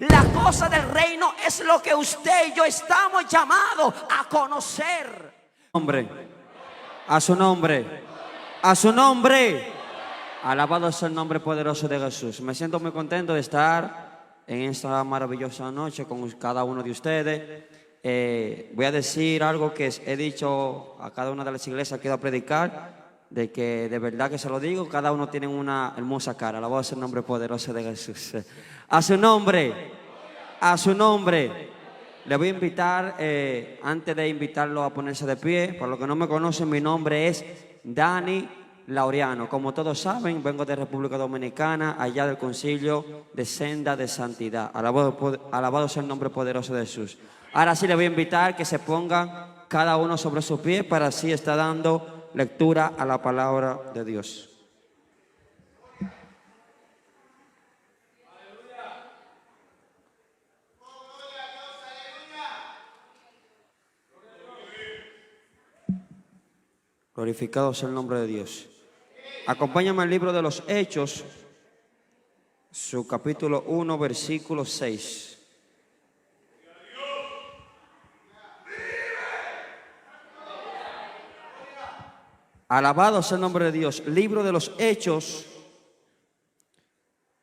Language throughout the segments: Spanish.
La cosa del reino es lo que usted y yo estamos llamados a conocer. Nombre, a su nombre, a su nombre. Alabado sea el nombre poderoso de Jesús. Me siento muy contento de estar en esta maravillosa noche con cada uno de ustedes. Voy a decir algo que he dicho a cada una de las iglesias que he ido a predicar, de que de verdad que se lo digo, cada uno tiene una hermosa cara. Alabado sea el nombre poderoso de Jesús. A su nombre, a su nombre. Le voy a invitar, antes de invitarlo a ponerse de pie, para los que no me conocen, mi nombre es Dani Laureano. Como todos saben, vengo de República Dominicana, allá del Concilio de Senda de Santidad. Alabado sea el nombre poderoso de Jesús. Ahora sí le voy a invitar que se pongan cada uno sobre su pie para así estar dando lectura a la palabra de Dios. Glorificado sea el nombre de Dios. Acompáñame al libro de los Hechos, su capítulo 1, versículo 6. Alabado sea el nombre de Dios. Libro de los Hechos,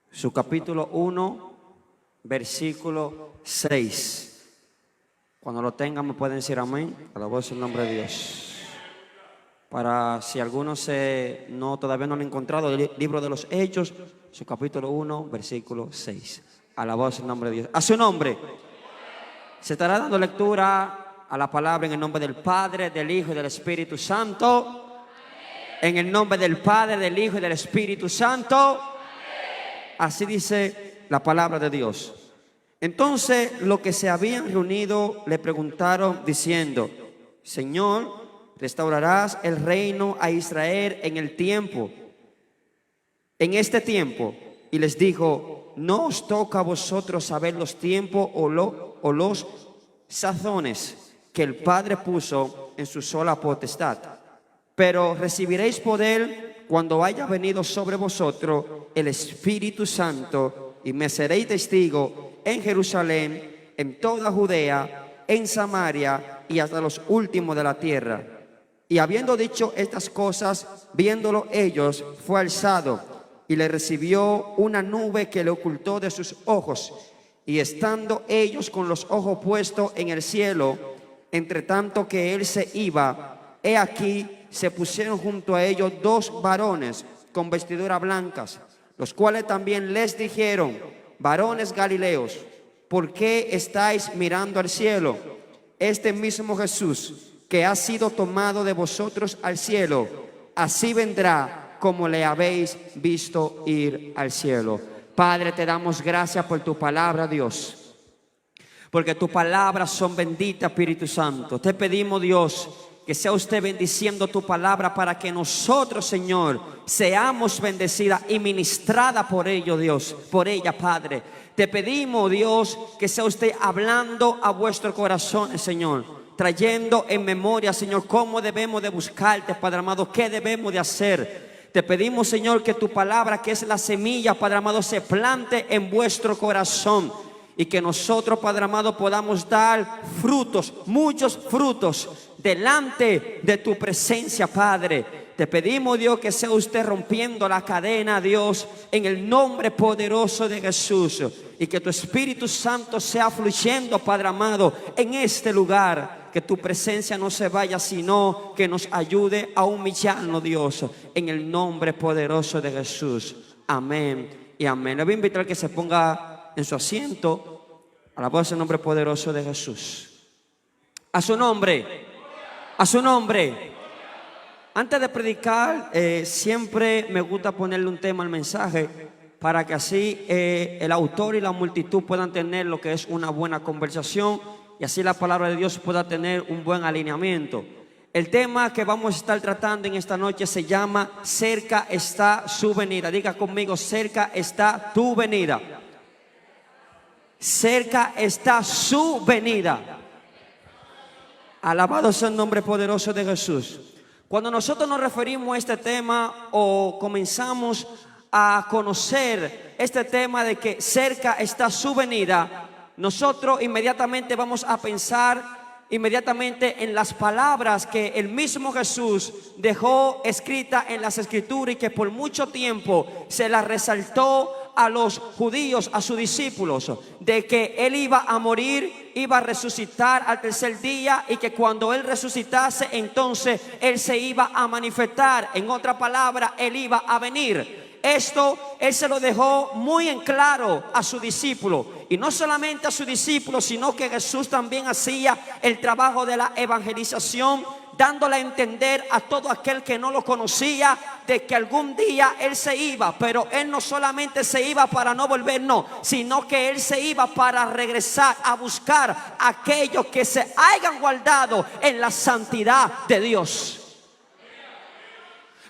su capítulo 1, versículo 6. Cuando lo tengan me pueden decir amén. Alabado sea el nombre de Dios. Para si alguno todavía no lo ha encontrado, el libro de los Hechos, su capítulo 1, versículo 6. Alabado sea el nombre de Dios. A su nombre. Se estará dando lectura a la palabra en el nombre del Padre, del Hijo y del Espíritu Santo. En el nombre del Padre, del Hijo y del Espíritu Santo. Así dice la palabra de Dios. Entonces los que se habían reunido le preguntaron diciendo: Señor, ¿restaurarás el reino a Israel en este tiempo? Y les dijo: no os toca a vosotros saber los tiempos o los sazones que el Padre puso en su sola potestad. Pero recibiréis poder cuando haya venido sobre vosotros el Espíritu Santo, y me seréis testigo en Jerusalén, en toda Judea, en Samaria y hasta los últimos de la tierra. Y habiendo dicho estas cosas, viéndolo ellos, fue alzado, y le recibió una nube que le ocultó de sus ojos. Y estando ellos con los ojos puestos en el cielo, entre tanto que él se iba, he aquí se pusieron junto a ellos dos varones con vestiduras blancas, los cuales también les dijeron: varones galileos, ¿por qué estáis mirando al cielo? Este mismo Jesús que ha sido tomado de vosotros al cielo, así vendrá como le habéis visto ir al cielo. Padre, te damos gracias por tu palabra, Dios, porque tus palabras son benditas, Espíritu Santo. Te pedimos, Dios, que sea usted bendiciendo tu palabra para que nosotros, Señor, seamos bendecidas y ministradas por ello, Dios, por ella, Padre. Te pedimos, Dios, que sea usted hablando a vuestros corazones, Señor, trayendo en memoria, Señor, cómo debemos de buscarte, Padre amado, qué debemos de hacer. Te pedimos, Señor, que tu palabra, que es la semilla, Padre amado, se plante en vuestro corazón, y que nosotros, Padre amado, podamos dar frutos, muchos frutos, delante de tu presencia, Padre. Te pedimos, Dios, que sea usted rompiendo la cadena, Dios, en el nombre poderoso de Jesús, y que tu Espíritu Santo sea fluyendo, Padre amado, en este lugar. Que tu presencia no se vaya, sino que nos ayude a humillarnos, Dios, en el nombre poderoso de Jesús. Amén y amén. Le voy a invitar a que se ponga en su asiento. Alabado sea el nombre poderoso de Jesús. A su nombre. A su nombre. Antes de predicar, siempre me gusta ponerle un tema al mensaje, para que así el autor y la multitud puedan tener lo que es una buena conversación, y así la palabra de Dios pueda tener un buen alineamiento. El tema que vamos a estar tratando en esta noche se llama Cerca está su venida. Diga conmigo: cerca está tu venida. Cerca está su venida. Alabado sea el nombre poderoso de Jesús. Cuando nosotros nos referimos a este tema o comenzamos a conocer este tema de que cerca está su venida, nosotros inmediatamente vamos a pensar inmediatamente en las palabras que el mismo Jesús dejó escrita en las Escrituras y que por mucho tiempo se las resaltó a los judíos, a sus discípulos, de que Él iba a morir, iba a resucitar al tercer día y que cuando Él resucitase, entonces Él se iba a manifestar. En otra palabra, Él iba a venir. Esto Él se lo dejó muy en claro a sus discípulos. Y no solamente a sus discípulos, sino que Jesús también hacía el trabajo de la evangelización, dándole a entender a todo aquel que no lo conocía de que algún día Él se iba. Pero Él no solamente se iba para no volver, no, sino que Él se iba para regresar a buscar a aquellos que se hayan guardado en la santidad de Dios.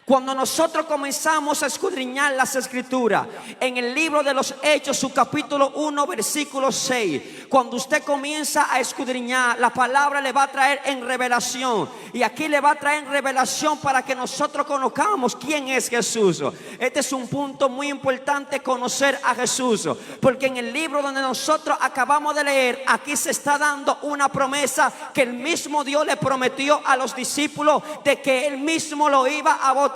Cuando nosotros comenzamos a escudriñar las Escrituras, en el libro de los Hechos, su capítulo 1, versículo 6, cuando usted comienza a escudriñar, la palabra le va a traer en revelación. Y aquí le va a traer en revelación para que nosotros conozcamos quién es Jesús. Este es un punto muy importante, conocer a Jesús, porque en el libro donde nosotros acabamos de leer, aquí se está dando una promesa que el mismo Dios le prometió a los discípulos, de que Él mismo lo iba a bautizar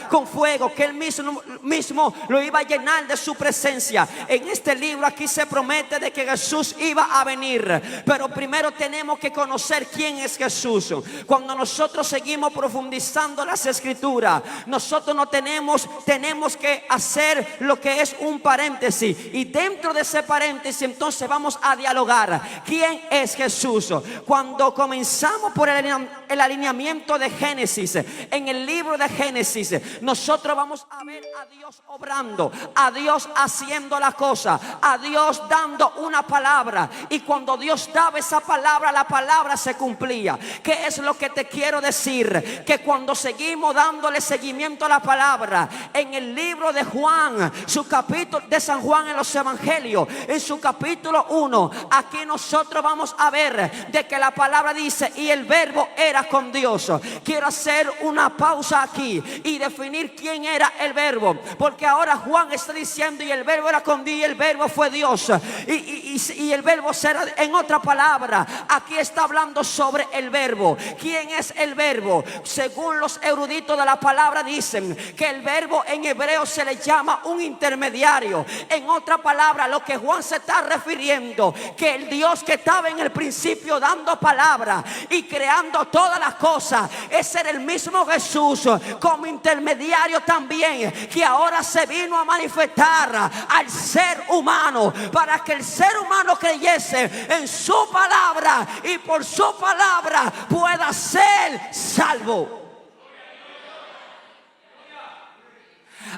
con fuego, que Él mismo lo iba a llenar de su presencia. En este libro aquí se promete de que Jesús iba a venir, pero primero tenemos que conocer quién es Jesús. Cuando nosotros seguimos profundizando las Escrituras, nosotros no tenemos que hacer lo que es un paréntesis, y dentro de ese paréntesis entonces vamos a dialogar quién es Jesús. Cuando comenzamos por el alineamiento de Génesis, en el libro de Génesis, nosotros vamos a ver a Dios obrando, a Dios haciendo la cosa, a Dios dando una palabra, y cuando Dios daba esa palabra, la palabra se cumplía. ¿Qué es lo que te quiero decir? Que cuando seguimos dándole seguimiento a la palabra, en el libro de Juan, su capítulo de San Juan en los Evangelios, en su capítulo 1, aquí nosotros vamos a ver de que la palabra dice: y el verbo era con Dios. Quiero hacer una pausa aquí y definir quién era el verbo, porque ahora Juan está diciendo y el verbo era con Dios y el verbo fue Dios, y el verbo será, en otra palabra, aquí está hablando sobre el verbo. ¿Quién es el verbo? Según los eruditos de la palabra dicen que el verbo en hebreo se le llama un intermediario. En otra palabra, lo que Juan se está refiriendo, que el Dios que estaba en el principio dando palabra y creando todas las cosas, ese era el mismo Jesús como intermediario también, que ahora se vino a manifestar al ser humano, para que el ser humano creyese en su palabra y por su palabra pueda ser salvo.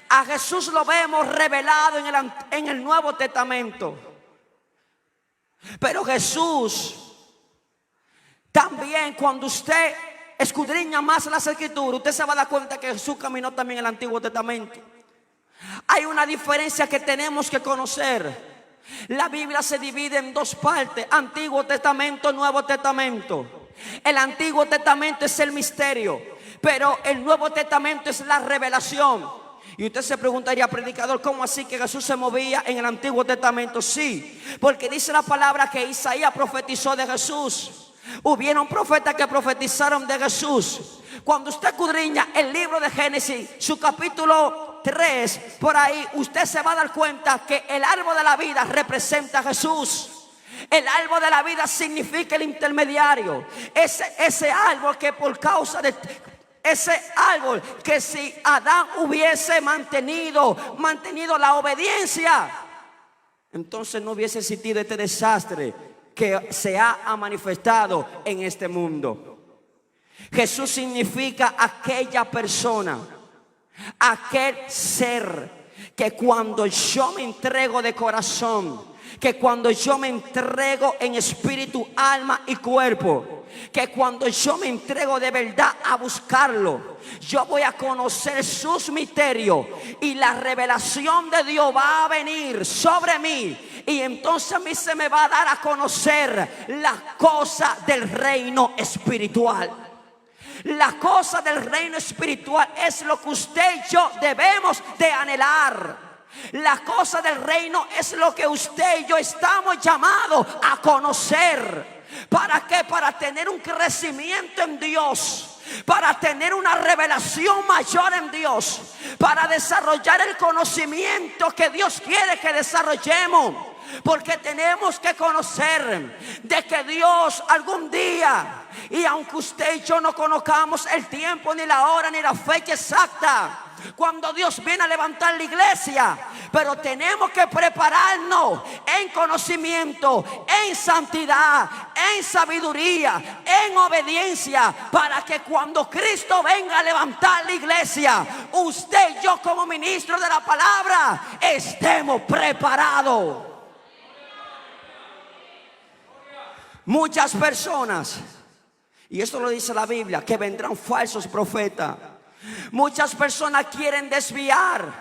A Jesús lo vemos revelado en el Nuevo Testamento, pero Jesús también, cuando usted escudriña más las Escrituras, usted se va a dar cuenta que Jesús caminó también en el Antiguo Testamento. Hay una diferencia que tenemos que conocer. La Biblia se divide en dos partes: Antiguo Testamento, Nuevo Testamento. El Antiguo Testamento es el misterio, pero el Nuevo Testamento es la revelación. Y usted se preguntaría: predicador, ¿cómo así que Jesús se movía en el Antiguo Testamento? Sí, porque dice la palabra que Isaías profetizó de Jesús. Hubieron profetas que profetizaron de Jesús. Cuando usted escudriña el libro de Génesis, su capítulo 3, por ahí usted se va a dar cuenta que el árbol de la vida representa a Jesús. El árbol de la vida significa el intermediario. Ese árbol que por causa de ese árbol, que si Adán hubiese mantenido la obediencia, entonces no hubiese existido este desastre que se ha manifestado en este mundo. Jesús significa aquella persona, aquel ser que cuando yo me entrego de corazón, que cuando yo me entrego en espíritu, alma y cuerpo, que cuando yo me entrego de verdad a buscarlo, yo voy a conocer sus misterios y la revelación de Dios va a venir sobre mí. Y entonces a mí se me va a dar a conocer las cosas del reino espiritual. La cosa del reino espiritual es lo que usted y yo debemos de anhelar. La cosa del reino es lo que usted y yo estamos llamados a conocer. ¿Para qué? Para tener un crecimiento en Dios, para tener una revelación mayor en Dios, para desarrollar el conocimiento que Dios quiere que desarrollemos. Porque tenemos que conocer de que Dios algún día, y aunque usted y yo no conozcamos el tiempo, ni la hora, ni la fecha exacta, cuando Dios viene a levantar la iglesia, pero tenemos que prepararnos en conocimiento, en santidad, en sabiduría, en obediencia, para que cuando Cristo venga a levantar la iglesia, usted y yo como ministro de la palabra estemos preparados. Muchas personas, y esto lo dice la Biblia, que vendrán falsos profetas. Muchas personas quieren desviar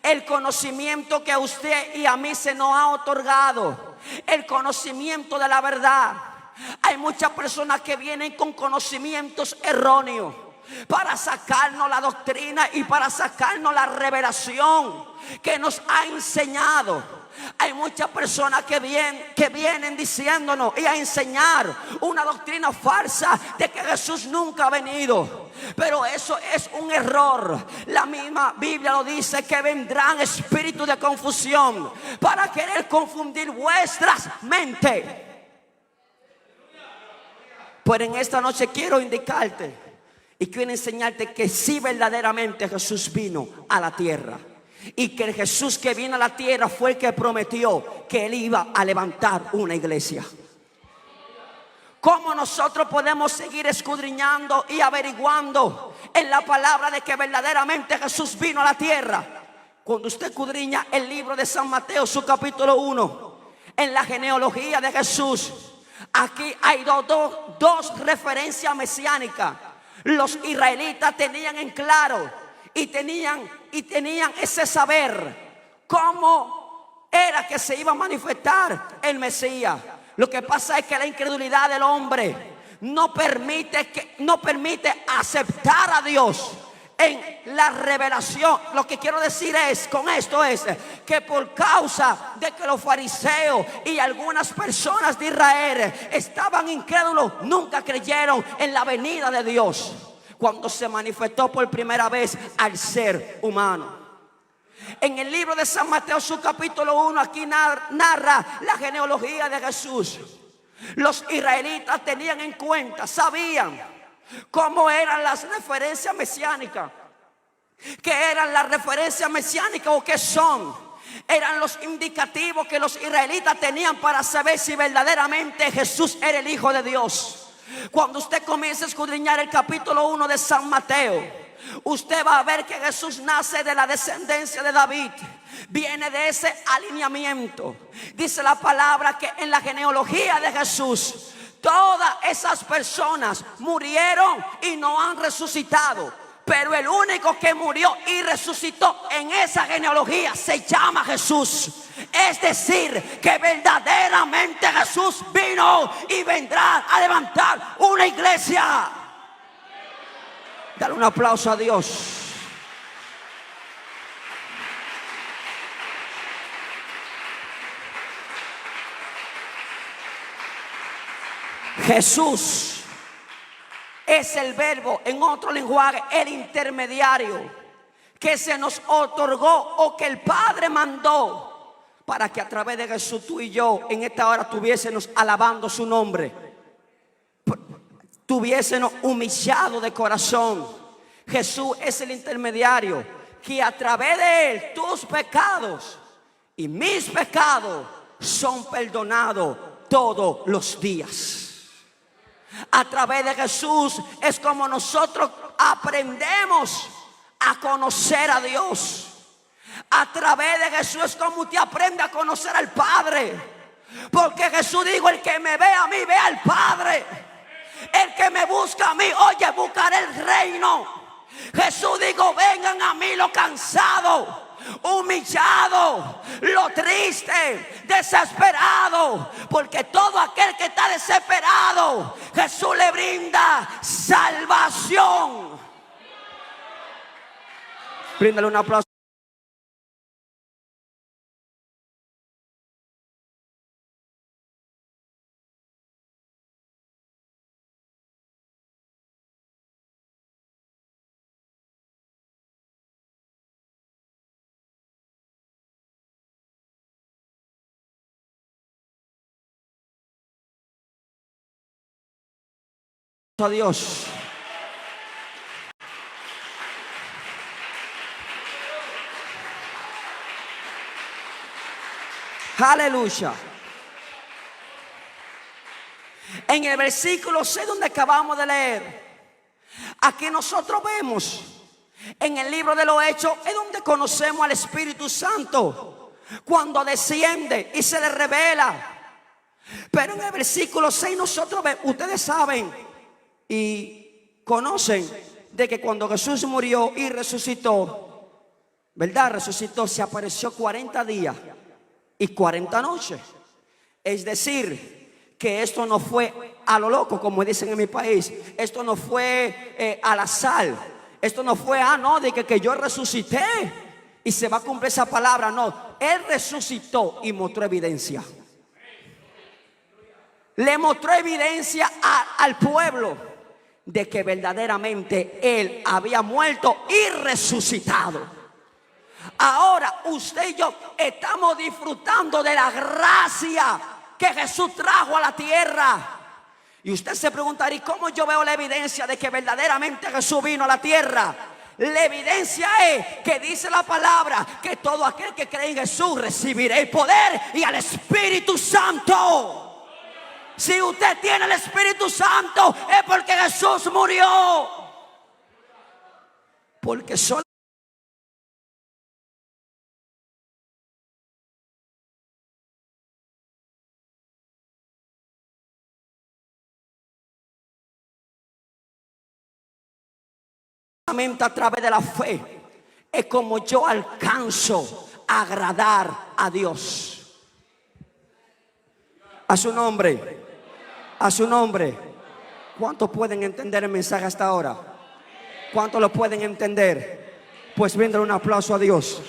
el conocimiento que a usted y a mí se nos ha otorgado, el conocimiento de la verdad. Hay muchas personas que vienen con conocimientos erróneos para sacarnos la doctrina y para sacarnos la revelación que nos ha enseñado. Hay muchas personas que vienen diciéndonos y a enseñar una doctrina falsa de que Jesús nunca ha venido. Pero eso es un error. La misma Biblia lo dice, que vendrán espíritus de confusión para querer confundir vuestras mentes. Pero en esta noche quiero indicarte y quiero enseñarte que sí, verdaderamente Jesús vino a la tierra. Y que el Jesús que vino a la tierra fue el que prometió que Él iba a levantar una iglesia. ¿Cómo nosotros podemos seguir escudriñando y averiguando en la palabra de que verdaderamente Jesús vino a la tierra? Cuando usted escudriña el libro de San Mateo, su capítulo 1, en la genealogía de Jesús, aquí hay dos referencias mesiánicas. Los israelitas tenían en claro y tenían ese saber cómo era que se iba a manifestar el Mesías. Lo que pasa es que la incredulidad del hombre no permite aceptar a Dios en la revelación. Lo que quiero decir con esto es que por causa de que los fariseos y algunas personas de Israel estaban incrédulos, nunca creyeron en la venida de Dios cuando se manifestó por primera vez al ser humano. En el libro de San Mateo, su capítulo 1, aquí narra la genealogía de Jesús. Los israelitas tenían en cuenta, sabían cómo eran las referencias mesiánicas. ¿Qué eran las referencias mesiánicas o qué son? Eran los indicativos que los israelitas tenían para saber si verdaderamente Jesús era el Hijo de Dios. Cuando usted comienza a escudriñar el capítulo 1 de San Mateo, usted va a ver que Jesús nace de la descendencia de David. Viene de ese alineamiento. Dice la palabra que en la genealogía de Jesús, todas esas personas murieron y no han resucitado. Pero el único que murió y resucitó en esa genealogía se llama Jesús. Es decir, que verdaderamente Jesús vino y vendrá a levantar una iglesia. Dale un aplauso a Dios. Jesús es el verbo, en otro lenguaje, el intermediario que se nos otorgó o que el Padre mandó para que a través de Jesús tú y yo en esta hora tuviésemos alabando su nombre, tuviésemos humillado de corazón. Jesús es el intermediario que a través de Él tus pecados y mis pecados son perdonados todos los días. A través de Jesús es como nosotros aprendemos a conocer a Dios. A través de Jesús es como usted aprende a conocer al Padre. Porque Jesús dijo: el que me ve a mí, ve al Padre. El que me busca a mí, oye, buscaré el reino. Jesús dijo: vengan a mí los cansados, humillado, lo triste, desesperado. Porque todo aquel que está desesperado, Jesús le brinda salvación. Bríndale un aplauso. A Dios. Aleluya. En el versículo 6 donde acabamos de leer, aquí nosotros vemos en el libro de los Hechos, es donde conocemos al Espíritu Santo cuando desciende y se le revela. Pero en el versículo 6 nosotros vemos, ustedes saben y conocen de que cuando Jesús murió y resucitó, ¿verdad? Resucitó, se apareció 40 días y 40 noches. Es decir, que esto no fue a lo loco, como dicen en mi país. Esto no fue al azar. Esto no fue, no, de que yo resucité y se va a cumplir esa palabra. No, Él resucitó y mostró evidencia. Le mostró evidencia al pueblo de que verdaderamente Él había muerto y resucitado. Ahora usted y yo estamos disfrutando de la gracia que Jesús trajo a la tierra. Y usted se preguntará, ¿y cómo yo veo la evidencia de que verdaderamente Jesús vino a la tierra? La evidencia es que dice la palabra que todo aquel que cree en Jesús recibirá el poder y al Espíritu Santo. Si usted tiene el Espíritu Santo es porque Jesús murió. Porque solo a través de la fe es como yo alcanzo a agradar a Dios. A su nombre, a su nombre. ¿Cuántos pueden entender el mensaje hasta ahora? ¿Cuántos lo pueden entender? Pues bríndale un aplauso a Dios.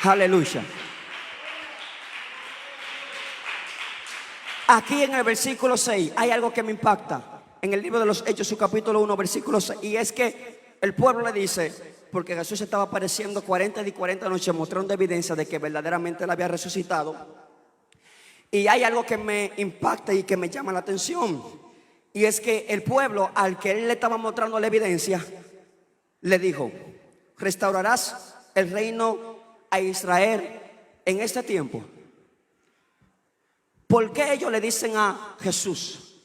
Aleluya. Aquí en el versículo 6 hay algo que me impacta. En el libro de los Hechos, su capítulo 1, versículo 6. Y es que el pueblo le dice, porque Jesús estaba apareciendo 40 y 40 noches, mostrando evidencia de que verdaderamente Él había resucitado. Y hay algo que me impacta y que me llama la atención. Y es que el pueblo, al que Él le estaba mostrando la evidencia, le dijo, ¿restaurarás el reino a Israel en este tiempo? ¿Por qué ellos le dicen a Jesús,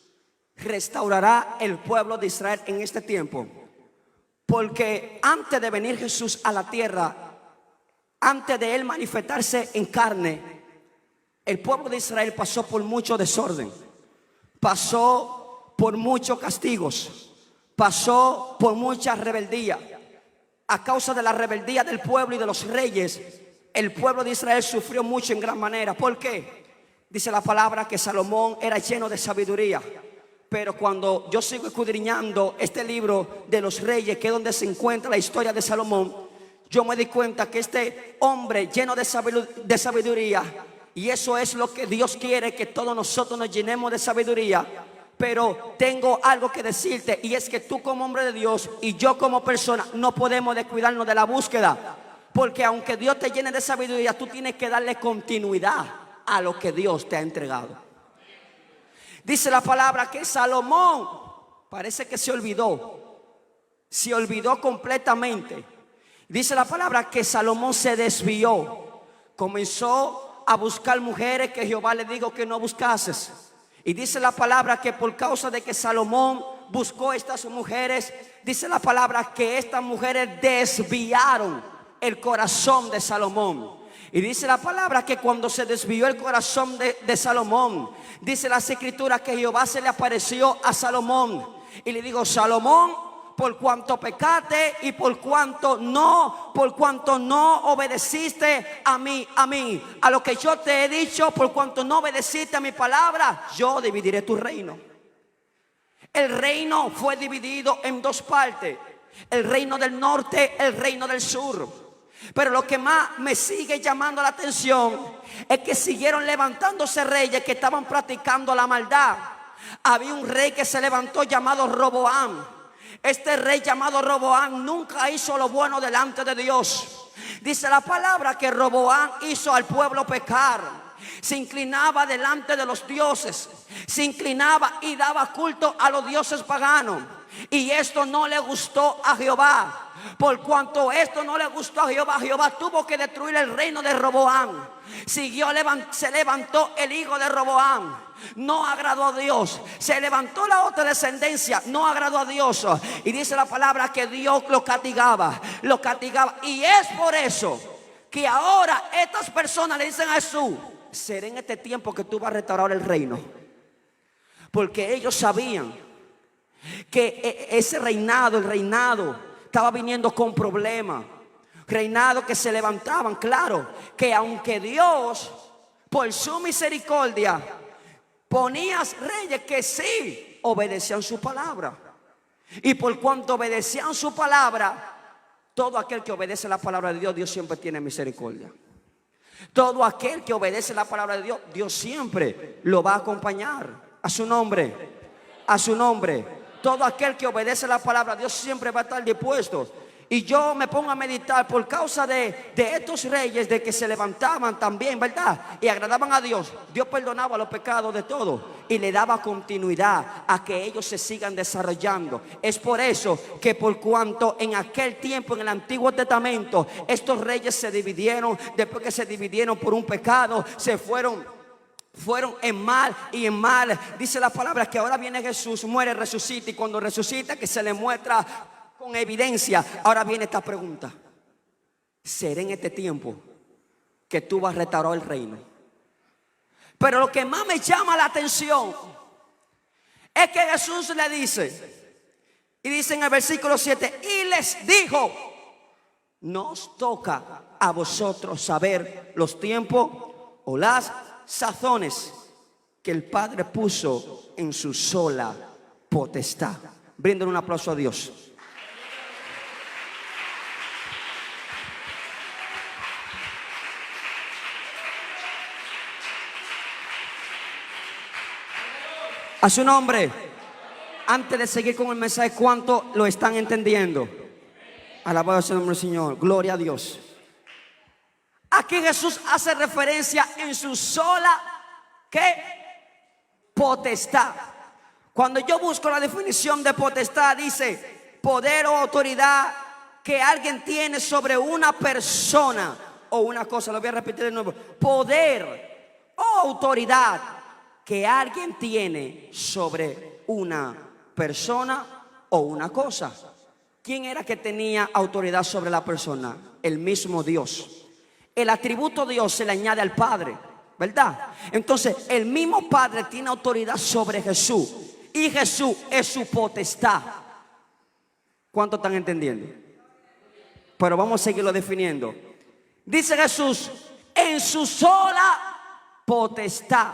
restaurará el pueblo de Israel en este tiempo? Porque antes de venir Jesús a la tierra, antes de Él manifestarse en carne, el pueblo de Israel pasó por mucho desorden, pasó por muchos castigos, pasó por mucha rebeldía. A causa de la rebeldía del pueblo y de los reyes, el pueblo de Israel sufrió mucho en gran manera. ¿Por qué? Dice la palabra que Salomón era lleno de sabiduría. Pero cuando yo sigo escudriñando este libro de los reyes, que es donde se encuentra la historia de Salomón, yo me di cuenta que este hombre lleno de sabiduría, y eso es lo que Dios quiere, que todos nosotros nos llenemos de sabiduría. Pero tengo algo que decirte, y es que tú como hombre de Dios y yo como persona no podemos descuidarnos de la búsqueda. Porque aunque Dios te llene de sabiduría, tú tienes que darle continuidad a lo que Dios te ha entregado. Dice la palabra que Salomón parece que se olvidó completamente. Dice la palabra que Salomón se desvió, comenzó a buscar mujeres que Jehová le dijo que no buscases. Y dice la palabra que por causa de que Salomón buscó estas mujeres, dice la palabra que estas mujeres desviaron el corazón de Salomón. Y dice la palabra que cuando se desvió el corazón de Salomón, dice las escrituras que Jehová se le apareció a Salomón y le dijo: Salomón, por cuanto pecaste y por cuanto no obedeciste a mí, a lo que yo te he dicho, por cuanto no obedeciste a mi palabra, yo dividiré tu reino. El reino fue dividido en dos partes: el reino del norte, el reino del sur. Pero lo que más me sigue llamando la atención es que siguieron levantándose reyes que estaban practicando la maldad. Había un rey que se levantó llamado Roboam. Este rey llamado Roboam nunca hizo lo bueno delante de Dios. Dice la palabra que Roboam hizo al pueblo pecar. Se inclinaba delante de los dioses, se inclinaba y daba culto a los dioses paganos. Y esto no le gustó a Jehová. Por cuanto esto no le gustó a Jehová, Jehová tuvo que destruir el reino de Roboam. Se levantó el hijo de Roboam, no agradó a Dios. Se levantó la otra descendencia, no agradó a Dios. Y dice la palabra que Dios lo castigaba. Y es por eso que ahora estas personas le dicen a Jesús: será en este tiempo que tú vas a restaurar el reino. Porque ellos sabían que ese reinado, el reinado, estaba viniendo con problemas. Reinado que se levantaban, claro, que aunque Dios por su misericordia ponía reyes que sí obedecían su palabra. Y por cuanto obedecían su palabra, todo aquel que obedece la palabra de Dios, Dios siempre tiene misericordia. Todo aquel que obedece la palabra de Dios, Dios siempre lo va a acompañar. A su nombre, a su nombre. Todo aquel que obedece la palabra, Dios siempre va a estar dispuesto. Y yo me pongo a meditar por causa de estos reyes, de que se levantaban también, ¿verdad? Y agradaban a Dios. Dios perdonaba los pecados de todos y le daba continuidad a que ellos se sigan desarrollando. Es por eso que por cuanto en aquel tiempo, en el Antiguo Testamento, estos reyes se dividieron. Después que se dividieron por un pecado, se fueron en mal y en mal. Dice la palabra que ahora viene Jesús, muere, resucita, y cuando resucita, que se le muestra con evidencia. Ahora viene esta pregunta: ¿será en este tiempo que tú vas a restaurar el reino? Pero lo que más me llama la atención es que Jesús le dice, y dice en el versículo 7, y les dijo: no os toca a vosotros saber los tiempos o las sazones que el Padre puso en su sola potestad. Brinden un aplauso a Dios. A su nombre. Antes de seguir con el mensaje, ¿cuánto lo están entendiendo? Alabado sea el nombre del Señor. Gloria a Dios. Aquí Jesús hace referencia en su sola ¿qué? Potestad. Cuando yo busco la definición de potestad, dice poder o autoridad que alguien tiene sobre una persona o una cosa. Lo voy a repetir de nuevo: poder o autoridad que alguien tiene sobre una persona o una cosa. ¿Quién era que tenía autoridad sobre la persona? El mismo Dios. El atributo Dios se le añade al Padre, ¿verdad? Entonces el mismo Padre tiene autoridad sobre Jesús, y Jesús es su potestad. ¿Cuánto están entendiendo? Pero vamos a seguirlo definiendo. Dice Jesús: en su sola potestad.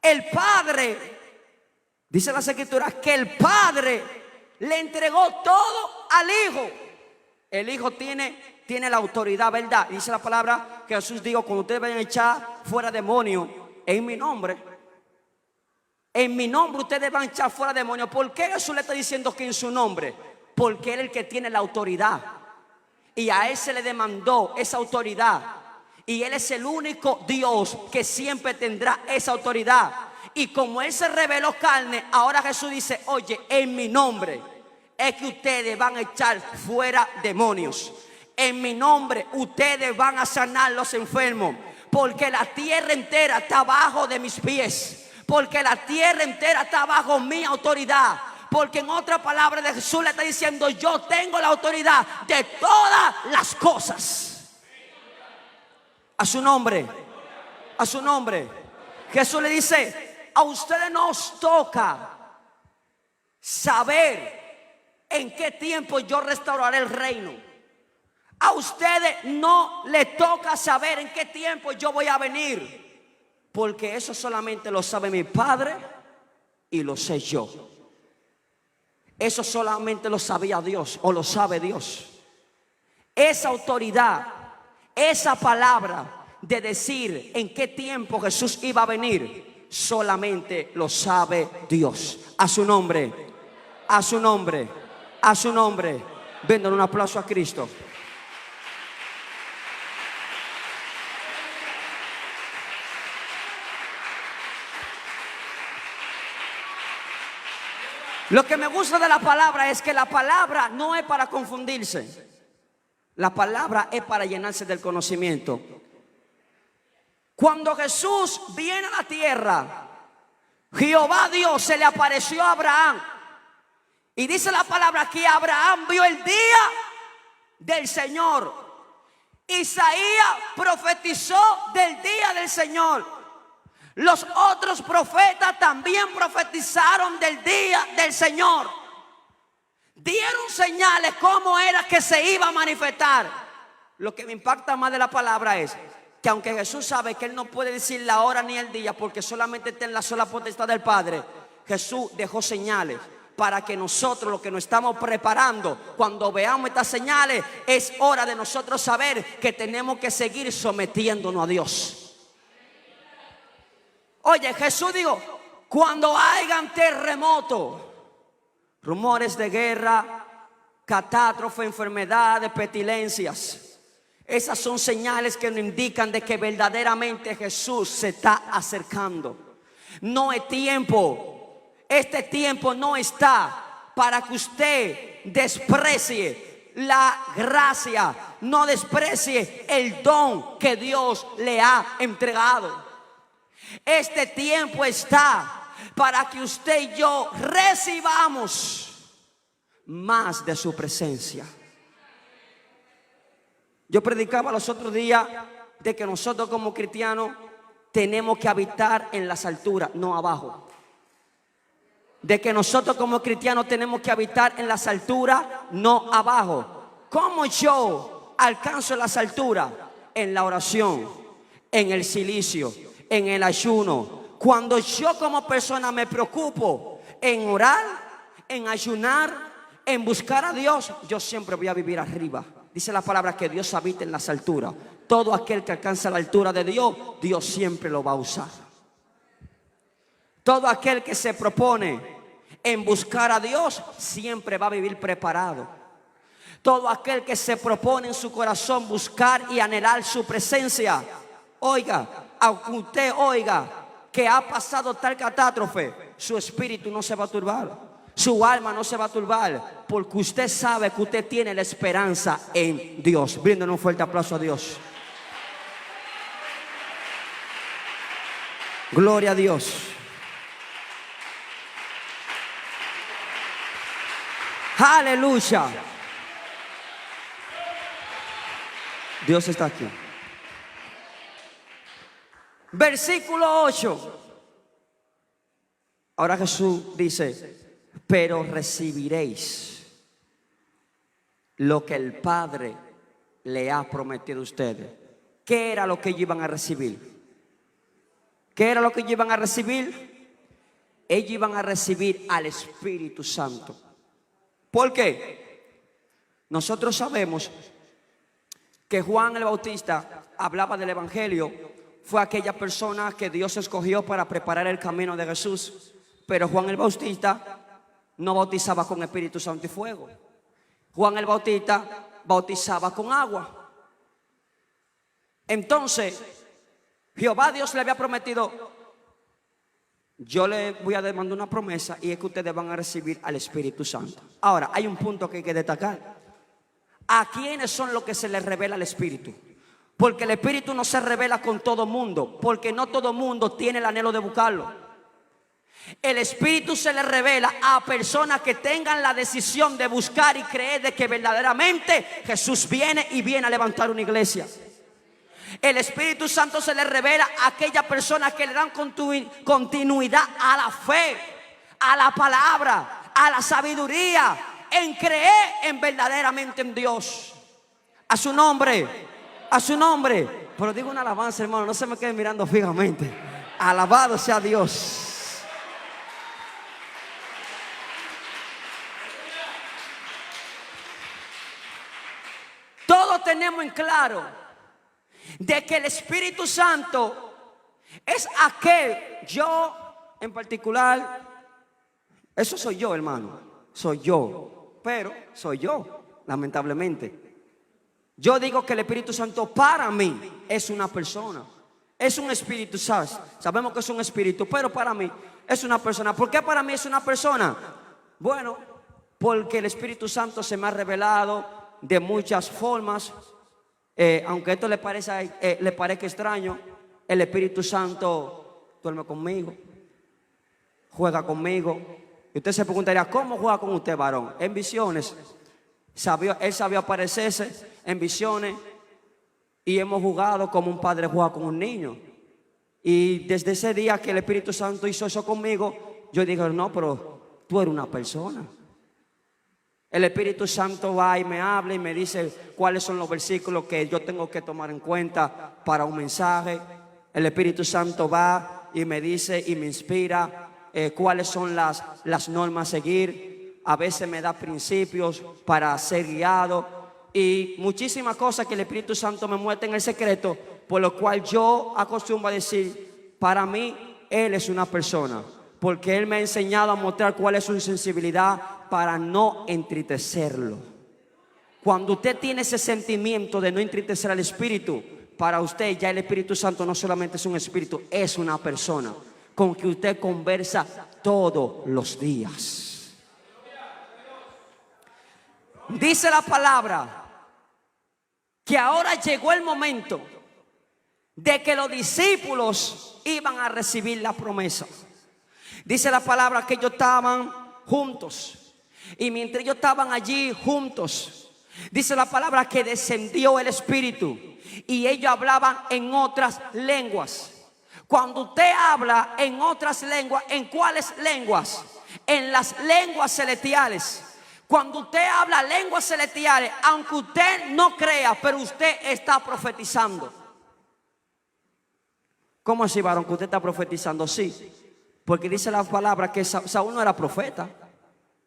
El Padre, dice las Escrituras, que el Padre le entregó todo al Hijo. El Hijo tiene la autoridad, ¿verdad? Dice la palabra que Jesús dijo: cuando ustedes vayan a echar fuera demonios en mi nombre ustedes van a echar fuera demonios. ¿Por qué Jesús le está diciendo que en su nombre? Porque Él es el que tiene la autoridad, y a Él se le demandó esa autoridad, y Él es el único Dios que siempre tendrá esa autoridad. Y como Él se reveló carne, ahora Jesús dice: oye, en mi nombre es que ustedes van a echar fuera demonios. En mi nombre ustedes van a sanar los enfermos. Porque la tierra entera está bajo de mis pies. Porque la tierra entera está bajo mi autoridad. Porque en otra palabra de Jesús le está diciendo: yo tengo la autoridad de todas las cosas. A su nombre. A su nombre. Jesús le dice, a ustedes nos toca saber en qué tiempo yo restauraré el reino. A ustedes no les toca saber en qué tiempo yo voy a venir, porque eso solamente lo sabe mi Padre y lo sé yo. Eso solamente lo sabía Dios, o lo sabe Dios. Esa autoridad, esa palabra de decir en qué tiempo Jesús iba a venir, solamente lo sabe Dios. A su nombre, a su nombre, a su nombre. Vendan un aplauso a Cristo. Lo que me gusta de la palabra es que la palabra no es para confundirse. La palabra es para llenarse del conocimiento. Cuando Jesús viene a la tierra, Jehová Dios se le apareció a Abraham. Y dice la palabra que Abraham vio el día del Señor. Isaías profetizó del día del Señor. Los otros profetas también profetizaron del día del Señor. Dieron señales cómo era que se iba a manifestar. Lo que me impacta más de la palabra es que aunque Jesús sabe que Él no puede decir la hora ni el día, porque solamente está en la sola potestad del Padre, Jesús dejó señales para que nosotros, lo que nos estamos preparando, cuando veamos estas señales, es hora de nosotros saber que tenemos que seguir sometiéndonos a Dios. Oye, Jesús dijo, cuando hayan terremotos, rumores de guerra, catástrofe, enfermedades, pestilencias, esas son señales que nos indican de que verdaderamente Jesús se está acercando. No es tiempo, este tiempo no está para que usted desprecie la gracia, no desprecie el don que Dios le ha entregado. Este tiempo está para que usted y yo recibamos más de su presencia. Yo predicaba los otros días de que nosotros como cristianos tenemos que habitar en las alturas, no abajo. De que nosotros como cristianos tenemos que habitar en las alturas, no abajo. ¿Cómo yo alcanzo las alturas? En la oración, en el silicio, en el ayuno. Cuando yo como persona me preocupo en orar, en ayunar, en buscar a Dios, yo siempre voy a vivir arriba. Dice la palabra que Dios habita en las alturas. Todo aquel que alcanza la altura de Dios, Dios siempre lo va a usar. Todo aquel que se propone en buscar a Dios, siempre va a vivir preparado. Todo aquel que se propone en su corazón buscar y anhelar su presencia, oiga, aunque usted oiga que ha pasado tal catástrofe, su espíritu no se va a turbar. Su alma no se va a turbar, porque usted sabe que usted tiene la esperanza en Dios. Brinden un fuerte aplauso a Dios. Gloria a Dios. Aleluya. Dios está aquí. Versículo 8. Ahora Jesús dice: pero recibiréis lo que el Padre le ha prometido a ustedes. ¿Qué era lo que ellos iban a recibir? ¿Qué era lo que ellos iban a recibir? Ellos iban a recibir al Espíritu Santo. ¿Por qué? Nosotros sabemos que Juan el Bautista hablaba del Evangelio. Fue aquella persona que Dios escogió para preparar el camino de Jesús. Pero Juan el Bautista no bautizaba con Espíritu Santo y fuego. Juan el Bautista bautizaba con agua. Entonces, Jehová Dios le había prometido: yo le voy a demandar una promesa, y es que ustedes van a recibir al Espíritu Santo. Ahora, hay un punto que hay que destacar. ¿A quiénes son los que se les revela el Espíritu? Porque el Espíritu no se revela con todo mundo, porque no todo mundo tiene el anhelo de buscarlo. El Espíritu se le revela a personas que tengan la decisión de buscar y creer de que verdaderamente Jesús viene y viene a levantar una iglesia. El Espíritu Santo se le revela a aquellas personas que le dan continuidad a la fe, a la palabra, a la sabiduría, en creer en verdaderamente en Dios. A su nombre, a su nombre. Pero digo una alabanza, hermano, no se me queden mirando fijamente. Alabado sea Dios. Todos tenemos en claro de que el Espíritu Santo es aquel, yo en particular, eso soy yo, hermano, soy yo, pero soy yo, lamentablemente. Yo digo que el Espíritu Santo para mí es una persona, es un espíritu, ¿sabes? Sabemos que es un espíritu, pero para mí es una persona. ¿Por qué para mí es una persona? Bueno, porque el Espíritu Santo se me ha revelado de muchas formas. Aunque esto le parezca extraño, el Espíritu Santo duerme conmigo, juega conmigo. Y usted se preguntaría, ¿cómo juega con usted, varón? En visiones. Él sabía aparecerse en visiones, y hemos jugado como un padre juega con un niño. Y desde ese día que el Espíritu Santo hizo eso conmigo, yo dije, no, pero tú eres una persona. El Espíritu Santo va y me habla y me dice cuáles son los versículos que yo tengo que tomar en cuenta para un mensaje. El Espíritu Santo va y me dice y me inspira cuáles son las normas a seguir. A veces me da principios para ser guiado y muchísimas cosas que el Espíritu Santo me muestra en el secreto, por lo cual yo acostumbro a decir, para mí Él es una persona, porque Él me ha enseñado a mostrar cuál es su sensibilidad para no entristecerlo. Cuando usted tiene ese sentimiento de no entristecer al Espíritu, para usted ya el Espíritu Santo no solamente es un espíritu, es una persona con que usted conversa todos los días. Dice la palabra que ahora llegó el momento de que los discípulos iban a recibir la promesa. Dice la palabra que ellos estaban juntos, y mientras ellos estaban allí juntos, dice la palabra que descendió el Espíritu y ellos hablaban en otras lenguas. Cuando usted habla en otras lenguas, ¿en cuáles lenguas? En las lenguas celestiales. Cuando usted habla lenguas celestiales, aunque usted no crea, pero usted está profetizando. ¿Cómo así, varón, que usted está profetizando? Sí, porque dice la palabra que Saúl no era profeta,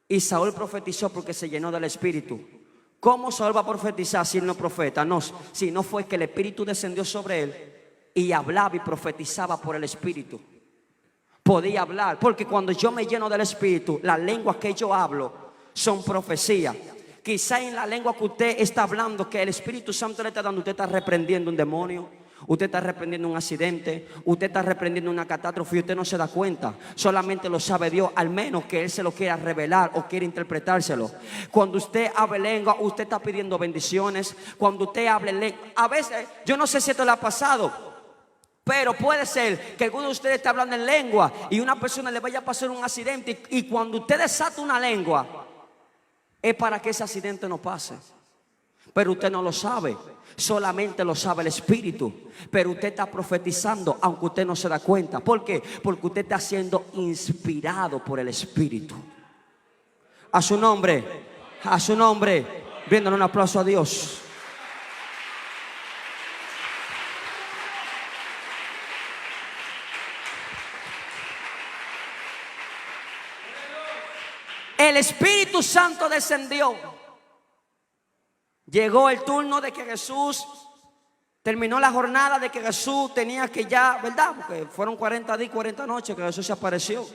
y Saúl profetizó porque se llenó del Espíritu. ¿Cómo Saúl va a profetizar si él no es profeta? No, si no fue que el Espíritu descendió sobre él y hablaba y profetizaba por el Espíritu. Podía hablar, porque cuando yo me lleno del Espíritu, las lenguas que yo hablo son profecías. Quizá en la lengua que usted está hablando, que el Espíritu Santo le está dando, usted está reprendiendo un demonio, usted está reprendiendo un accidente, usted está reprendiendo una catástrofe y usted no se da cuenta. Solamente lo sabe Dios, al menos que Él se lo quiera revelar o quiera interpretárselo. Cuando usted hable lengua, usted está pidiendo bendiciones. Cuando usted hable lengua, a veces, yo no sé si esto le ha pasado, pero puede ser que alguno de ustedes esté hablando en lengua y una persona le vaya a pasar un accidente, y cuando usted desata una lengua, es para que ese accidente no pase. Pero usted no lo sabe, solamente lo sabe el Espíritu. Pero usted está profetizando aunque usted no se da cuenta. ¿Por qué? Porque usted está siendo inspirado por el Espíritu. A su nombre, bríndale un aplauso a Dios. El Espíritu Santo descendió. Llegó el turno de que Jesús terminó la jornada, de que Jesús tenía que ya, ¿verdad? Porque fueron 40 días, 40 noches que Jesús se apareció.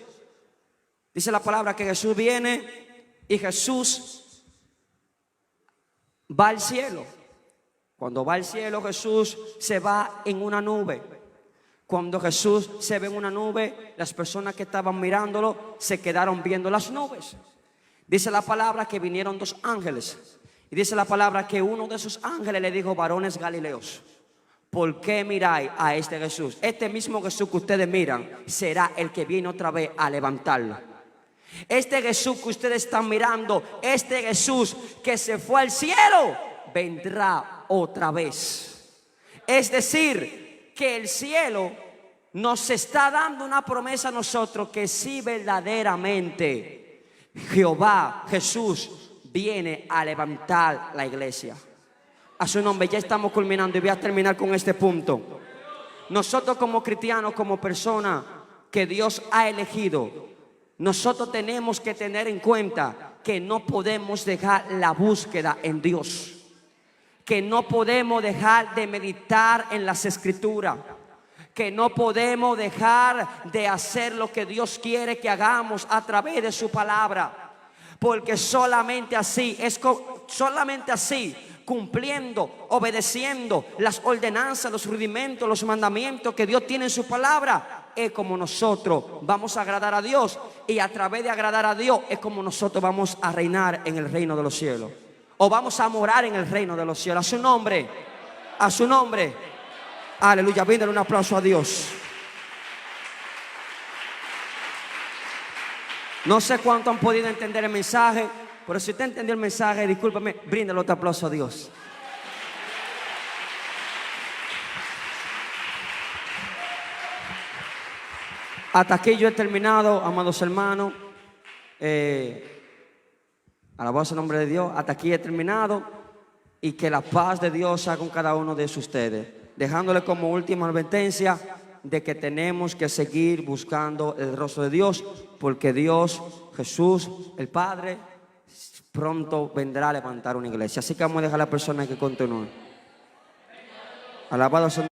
Dice la palabra que Jesús viene y Jesús va al cielo. Cuando va al cielo, Jesús se va en una nube. Cuando Jesús se ve en una nube, las personas que estaban mirándolo se quedaron viendo las nubes. Dice la palabra que vinieron dos ángeles. Y dice la palabra que uno de esos ángeles le dijo: varones galileos, ¿por qué miráis a este Jesús? Este mismo Jesús que ustedes miran será el que viene otra vez a levantarlo. Este Jesús que ustedes están mirando, este Jesús que se fue al cielo, vendrá otra vez. Es decir, que el cielo nos está dando una promesa a nosotros que si verdaderamente Jehová, Jesús, viene a levantar la iglesia. A su nombre, ya estamos culminando y voy a terminar con este punto. Nosotros como cristianos, como personas que Dios ha elegido, nosotros tenemos que tener en cuenta que no podemos dejar la búsqueda en Dios, que no podemos dejar de meditar en las Escrituras, que no podemos dejar de hacer lo que Dios quiere que hagamos a través de su palabra, porque solamente así, cumpliendo, obedeciendo las ordenanzas, los rudimentos, los mandamientos que Dios tiene en su palabra, es como nosotros vamos a agradar a Dios, y a través de agradar a Dios es como nosotros vamos a reinar en el reino de los cielos, o vamos a morar en el reino de los cielos. A su nombre, a su nombre, aleluya. Bríndale un aplauso a Dios. No sé cuánto han podido entender el mensaje, pero si usted entendió el mensaje, discúlpame, bríndale otro aplauso a Dios. Hasta aquí yo he terminado, amados hermanos. Alabado sea el nombre de Dios. Hasta aquí he terminado. Y que la paz de Dios sea con cada uno de ustedes, dejándole como última advertencia de que tenemos que seguir buscando el rostro de Dios, porque Dios, Jesús, el Padre, pronto vendrá a levantar una iglesia. Así que vamos a dejar a la persona que continúe. Alabado sea